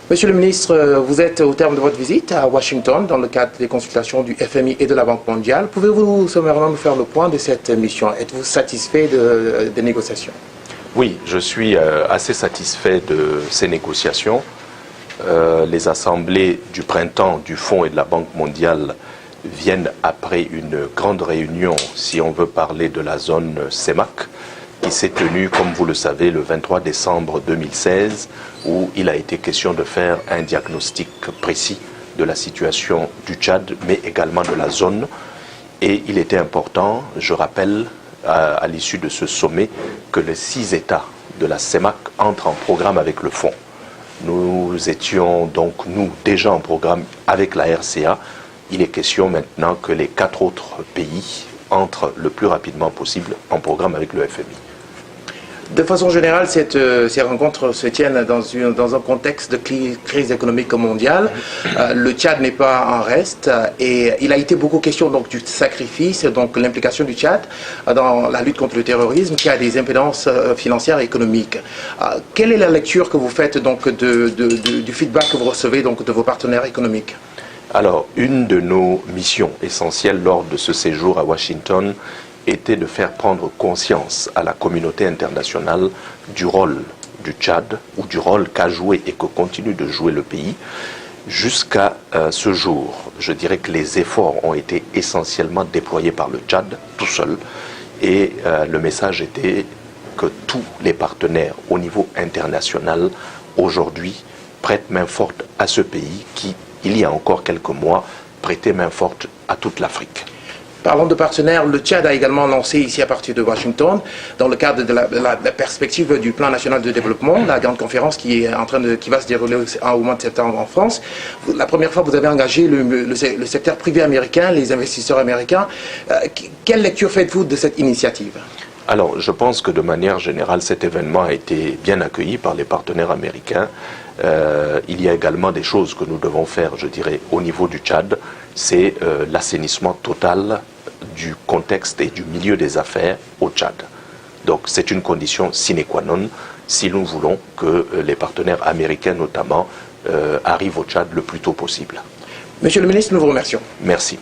Monsieur le ministre, vous êtes au terme de votre visite à Washington dans le cadre des consultations du FMI et de la Banque mondiale. Pouvez-vous sommairement me faire le point de cette mission? Êtes-vous satisfait des négociations? Oui, je suis assez satisfait de ces négociations. Les assemblées du printemps du Fonds et de la Banque mondiale viennent après une grande réunion, si on veut parler de la zone CEMAC, qui s'est tenue, comme vous le savez, le 23 décembre 2016, où il a été question de faire un diagnostic précis de la situation du Tchad, mais également de la zone. Et il était important, je rappelle, à l'issue de ce sommet, que les 6 États de la CEMAC entrent en programme avec le Fonds. Nous étions donc, nous, déjà en programme avec la RCA. Il est question maintenant que les 4 autres pays entrent le plus rapidement possible en programme avec le FMI. De façon générale, ces rencontres se tiennent dans un contexte de crise économique mondiale. Le Tchad n'est pas en reste et il a été beaucoup question donc, du sacrifice, donc l'implication du Tchad dans la lutte contre le terrorisme qui a des impédances financières et économiques. Quelle est la lecture que vous faites donc, du feedback que vous recevez donc, de vos partenaires économiques? Alors, une de nos missions essentielles lors de ce séjour à Washington était de faire prendre conscience à la communauté internationale du rôle du Tchad ou du rôle qu'a joué et que continue de jouer le pays jusqu'à ce jour. Je dirais que les efforts ont été essentiellement déployés par le Tchad tout seul et le message était que tous les partenaires au niveau international aujourd'hui prêtent main forte à ce pays qui, il y a encore quelques mois, prêtait main forte à toute l'Afrique. Parlant de partenaires, le Tchad a également lancé ici à partir de Washington, dans le cadre de la perspective du plan national de développement, la grande conférence qui va se dérouler au mois de septembre en France. La première fois, vous avez engagé le secteur privé américain, les investisseurs américains. Quelle lecture faites-vous de cette initiative? Alors, je pense que de manière générale, cet événement a été bien accueilli par les partenaires américains. Il y a également des choses que nous devons faire, je dirais, au niveau du Tchad. C'est l'assainissement total du contexte et du milieu des affaires au Tchad. Donc c'est une condition sine qua non si nous voulons que les partenaires américains notamment arrivent au Tchad le plus tôt possible. Monsieur le ministre, nous vous remercions. Merci.